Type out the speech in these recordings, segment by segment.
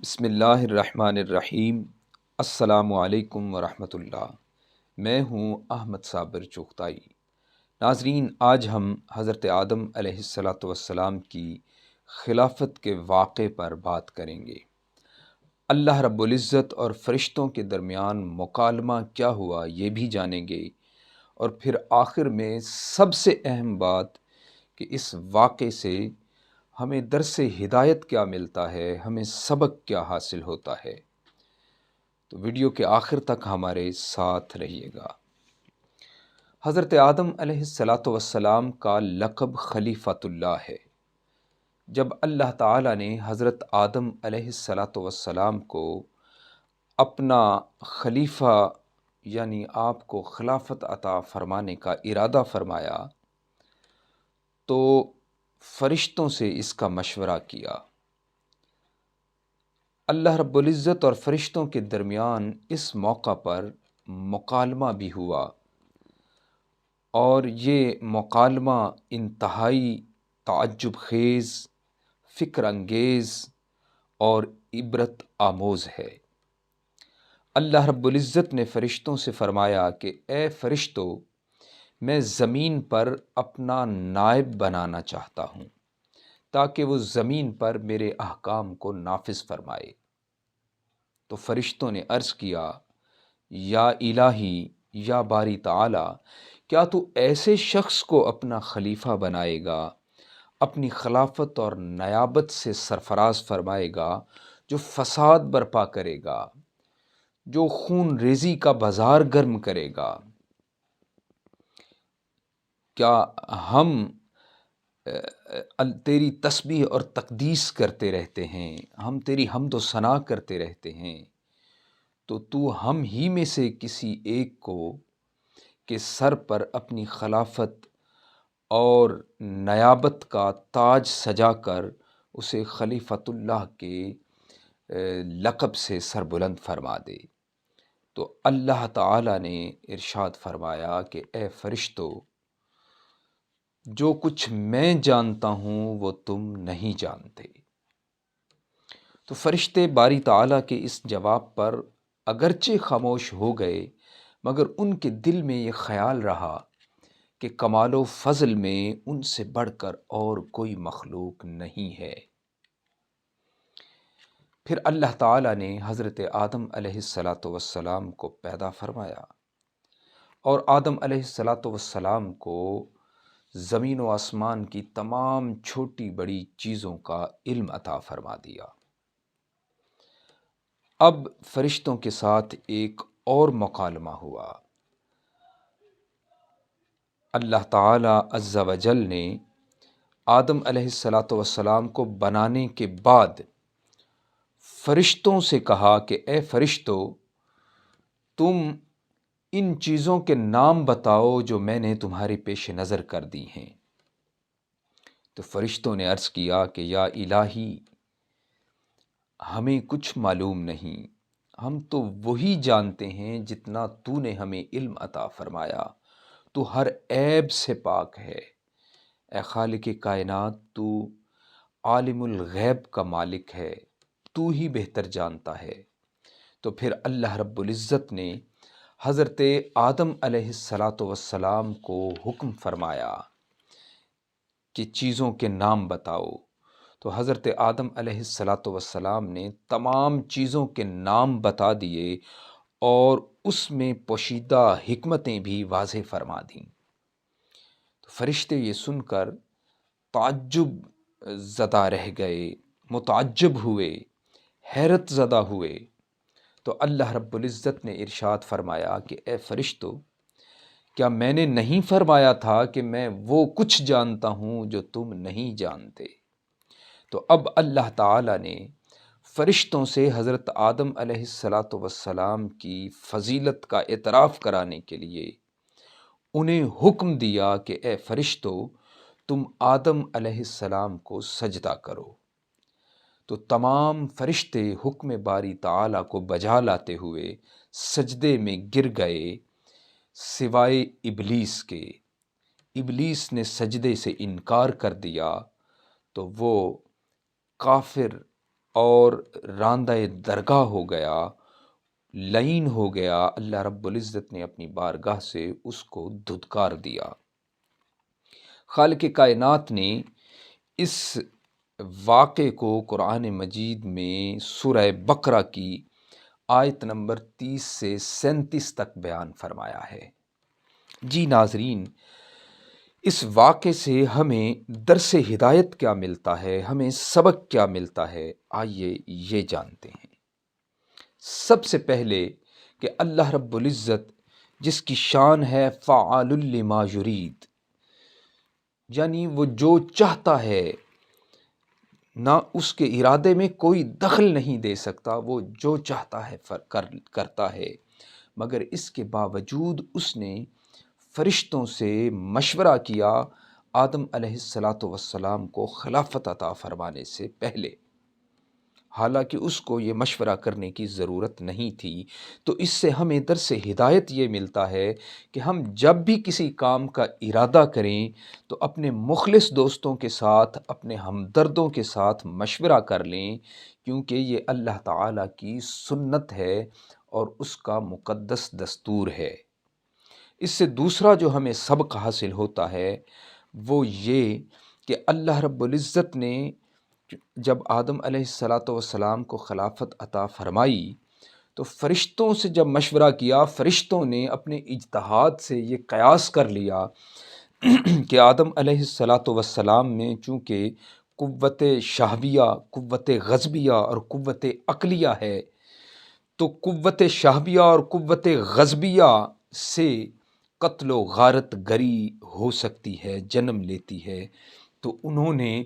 بسم اللہ الرحمن الرحیم۔ السلام علیکم ورحمۃ اللہ۔ میں ہوں احمد صابر چغتائی۔ ناظرین، آج ہم حضرت آدم علیہ السلام کی خلافت کے واقعے پر بات کریں گے۔ اللہ رب العزت اور فرشتوں کے درمیان مکالمہ کیا ہوا یہ بھی جانیں گے، اور پھر آخر میں سب سے اہم بات کہ اس واقعے سے ہمیں درس ہدایت کیا ملتا ہے، ہمیں سبق کیا حاصل ہوتا ہے۔ تو ویڈیو کے آخر تک ہمارے ساتھ رہیے گا۔ حضرت آدم علیہ السلام کا لقب خلیفۃ اللہ ہے۔ جب اللہ تعالیٰ نے حضرت آدم علیہ السلام کو اپنا خلیفہ یعنی آپ کو خلافت عطا فرمانے کا ارادہ فرمایا تو فرشتوں سے اس کا مشورہ کیا۔ اللہ رب العزت اور فرشتوں کے درمیان اس موقع پر مکالمہ بھی ہوا، اور یہ مکالمہ انتہائی تعجب خیز، فکر انگیز اور عبرت آموز ہے۔ اللہ رب العزت نے فرشتوں سے فرمایا کہ اے فرشتو، میں زمین پر اپنا نائب بنانا چاہتا ہوں تاکہ وہ زمین پر میرے احکام کو نافذ فرمائے۔ تو فرشتوں نے عرض کیا، یا الہی، یا باری تعالی، کیا تو ایسے شخص کو اپنا خلیفہ بنائے گا، اپنی خلافت اور نیابت سے سرفراز فرمائے گا، جو فساد برپا کرے گا، جو خون ریزی کا بازار گرم کرے گا؟ کیا ہم تیری تسبیح اور تقدیس کرتے رہتے ہیں، ہم تیری حمد و ثنا کرتے رہتے ہیں، تو ہم ہی میں سے کسی ایک کو کے سر پر اپنی خلافت اور نیابت کا تاج سجا کر اسے خلیفۃ اللہ کے لقب سے سربلند فرما دے۔ تو اللہ تعالیٰ نے ارشاد فرمایا کہ اے فرشتو، جو کچھ میں جانتا ہوں وہ تم نہیں جانتے۔ تو فرشتے باری تعالیٰ کے اس جواب پر اگرچہ خاموش ہو گئے، مگر ان کے دل میں یہ خیال رہا کہ کمال و فضل میں ان سے بڑھ کر اور کوئی مخلوق نہیں ہے۔ پھر اللہ تعالیٰ نے حضرت آدم علیہ السلام کو پیدا فرمایا، اور آدم علیہ السلام کو زمین و آسمان کی تمام چھوٹی بڑی چیزوں کا علم عطا فرما دیا۔ اب فرشتوں کے ساتھ ایک اور مکالمہ ہوا۔ اللہ تعالیٰ عز و جل نے آدم علیہ السلام کو بنانے کے بعد فرشتوں سے کہا کہ اے فرشتو، تم ان چیزوں کے نام بتاؤ جو میں نے تمہارے پیش نظر کر دی ہیں۔ تو فرشتوں نے عرض کیا کہ یا الہی، ہمیں کچھ معلوم نہیں، ہم تو وہی جانتے ہیں جتنا تو نے ہمیں علم عطا فرمایا۔ تو ہر عیب سے پاک ہے، اے خالق کائنات، تو عالم الغیب کا مالک ہے، تو ہی بہتر جانتا ہے۔ تو پھر اللہ رب العزت نے حضرت آدم علیہ السلام کو حکم فرمایا کہ چیزوں کے نام بتاؤ۔ تو حضرت آدم علیہ السلام نے تمام چیزوں کے نام بتا دیے، اور اس میں پوشیدہ حکمتیں بھی واضح فرما دیں۔ تو فرشتے یہ سن کر تعجب زدہ رہ گئے، متعجب ہوئے، حیرت زدہ ہوئے۔ تو اللہ رب العزت نے ارشاد فرمایا کہ اے فرشتو، کیا میں نے نہیں فرمایا تھا کہ میں وہ کچھ جانتا ہوں جو تم نہیں جانتے؟ تو اب اللہ تعالیٰ نے فرشتوں سے حضرت آدم علیہ السلام کی فضیلت کا اعتراف کرانے کے لیے انہیں حکم دیا کہ اے فرشتو، تم آدم علیہ السلام کو سجدہ کرو۔ تو تمام فرشتے حکم باری تعالیٰ کو بجا لاتے ہوئے سجدے میں گر گئے، سوائے ابلیس کے۔ ابلیس نے سجدے سے انکار کر دیا، تو وہ کافر اور راندہ درگاہ ہو گیا، لعین ہو گیا، اللہ رب العزت نے اپنی بارگاہ سے اس کو دھتکار دیا۔ خالق کائنات نے اس واقعے کو قرآن مجید میں سورہ بقرہ کی آیت نمبر 30 سے 37 تک بیان فرمایا ہے۔ جی ناظرین، اس واقعے سے ہمیں درس ہدایت کیا ملتا ہے، ہمیں سبق کیا ملتا ہے، آئیے یہ جانتے ہیں۔ سب سے پہلے کہ اللہ رب العزت جس کی شان ہے فعال لما یرید، یعنی وہ جو چاہتا ہے نہ اس کے ارادے میں کوئی دخل نہیں دے سکتا، وہ جو چاہتا ہے کرتا ہے، مگر اس کے باوجود اس نے فرشتوں سے مشورہ کیا آدم علیہ السلام کو خلافت عطا فرمانے سے پہلے، حالانکہ اس کو یہ مشورہ کرنے کی ضرورت نہیں تھی۔ تو اس سے ہمیں درس ہدایت یہ ملتا ہے کہ ہم جب بھی کسی کام کا ارادہ کریں تو اپنے مخلص دوستوں کے ساتھ، اپنے ہمدردوں کے ساتھ مشورہ کر لیں، کیونکہ یہ اللہ تعالیٰ کی سنت ہے اور اس کا مقدس دستور ہے۔ اس سے دوسرا جو ہمیں سبق حاصل ہوتا ہے وہ یہ کہ اللہ رب العزت نے جب آدم علیہ السلام کو خلافت عطا فرمائی تو فرشتوں سے جب مشورہ کیا، فرشتوں نے اپنے اجتہاد سے یہ قیاس کر لیا کہ آدم علیہ السلام میں چونکہ قوت شہبیہ، قوت غضبیہ اور قوت عقلیہ ہے، تو قوت شہبیہ اور قوت غضبیہ سے قتل و غارت گری ہو سکتی ہے، جنم لیتی ہے۔ تو انہوں نے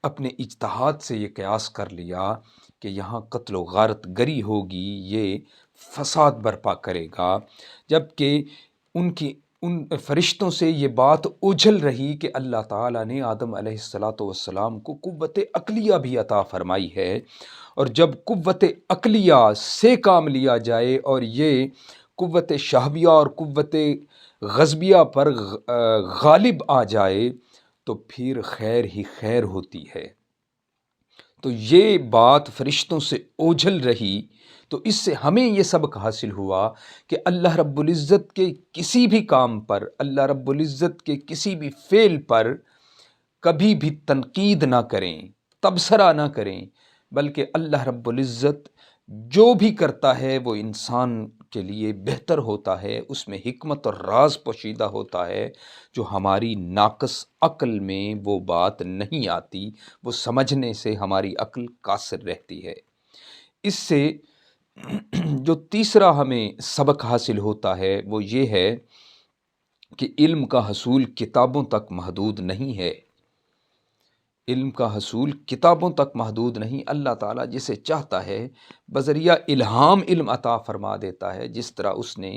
اپنے اجتہاد سے یہ قیاس کر لیا کہ یہاں قتل و غارت گری ہوگی، یہ فساد برپا کرے گا، جبکہ ان فرشتوں سے یہ بات اوجھل رہی کہ اللہ تعالیٰ نے آدم علیہ السلام کو قوت عقلیہ بھی عطا فرمائی ہے، اور جب قوت عقلیہ سے کام لیا جائے اور یہ قوت شہبیہ اور قوت غضبیہ پر غالب آ جائے تو پھر خیر ہی خیر ہوتی ہے۔ تو یہ بات فرشتوں سے اوجھل رہی، تو اس سے ہمیں یہ سبق حاصل ہوا کہ اللہ رب العزت کے کسی بھی کام پر، اللہ رب العزت کے کسی بھی فعل پر کبھی بھی تنقید نہ کریں، تبصرہ نہ کریں، بلکہ اللہ رب العزت جو بھی کرتا ہے وہ انسان کے لیے بہتر ہوتا ہے، اس میں حکمت اور راز پوشیدہ ہوتا ہے جو ہماری ناقص عقل میں وہ بات نہیں آتی، وہ سمجھنے سے ہماری عقل قاصر رہتی ہے۔ اس سے جو تیسرا ہمیں سبق حاصل ہوتا ہے وہ یہ ہے کہ علم کا حصول کتابوں تک محدود نہیں ہے۔ علم کا حصول کتابوں تک محدود نہیں، اللہ تعالیٰ جسے چاہتا ہے بذریعہ الہام علم عطا فرما دیتا ہے، جس طرح اس نے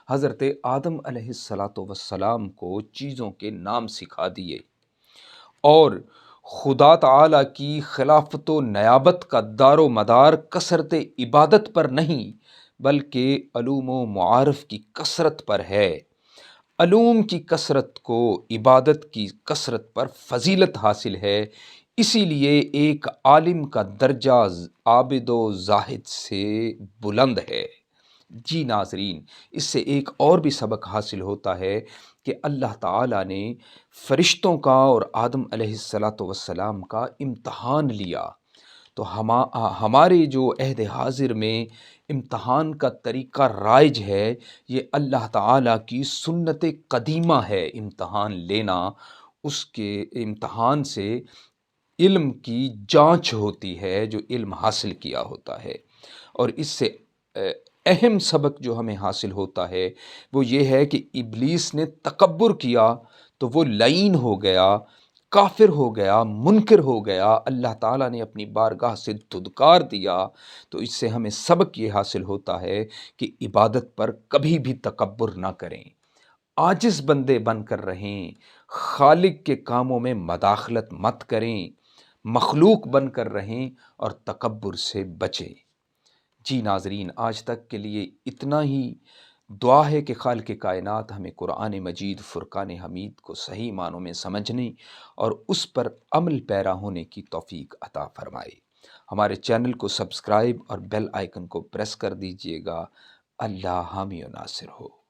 حضرت آدم علیہ السلام کو چیزوں کے نام سکھا دیے، اور خدا تعالیٰ کی خلافت و نیابت کا دار و مدار کثرت عبادت پر نہیں بلکہ علوم و معارف کی کثرت پر ہے۔ علوم کی کثرت کو عبادت کی کثرت پر فضیلت حاصل ہے، اسی لیے ایک عالم کا درجہ عابد و زاہد سے بلند ہے۔ جی ناظرین، اس سے ایک اور بھی سبق حاصل ہوتا ہے کہ اللہ تعالیٰ نے فرشتوں کا اور آدم علیہ السلام کا امتحان لیا، تو ہمارے جو عہد حاضر میں امتحان کا طریقہ رائج ہے، یہ اللہ تعالیٰ کی سنت قدیمہ ہے امتحان لینا۔ اس کے امتحان سے علم کی جانچ ہوتی ہے جو علم حاصل کیا ہوتا ہے، اور اس سے اہم سبق جو ہمیں حاصل ہوتا ہے وہ یہ ہے کہ ابلیس نے تکبر کیا تو وہ لعین ہو گیا، کافر ہو گیا، منکر ہو گیا، اللہ تعالیٰ نے اپنی بارگاہ سے دھتکار دیا۔ تو اس سے ہمیں سبق یہ حاصل ہوتا ہے کہ عبادت پر کبھی بھی تکبر نہ کریں، عاجز بندے بن کر رہیں، خالق کے کاموں میں مداخلت مت کریں، مخلوق بن کر رہیں اور تکبر سے بچیں۔ جی ناظرین، آج تک کے لیے اتنا ہی۔ دعا ہے کہ خالق کائنات ہمیں قرآن مجید فرقان حمید کو صحیح معنوں میں سمجھنے اور اس پر عمل پیرا ہونے کی توفیق عطا فرمائے۔ ہمارے چینل کو سبسکرائب اور بیل آئیکن کو پریس کر دیجئے گا۔ اللہ حامی و ناصر ہو۔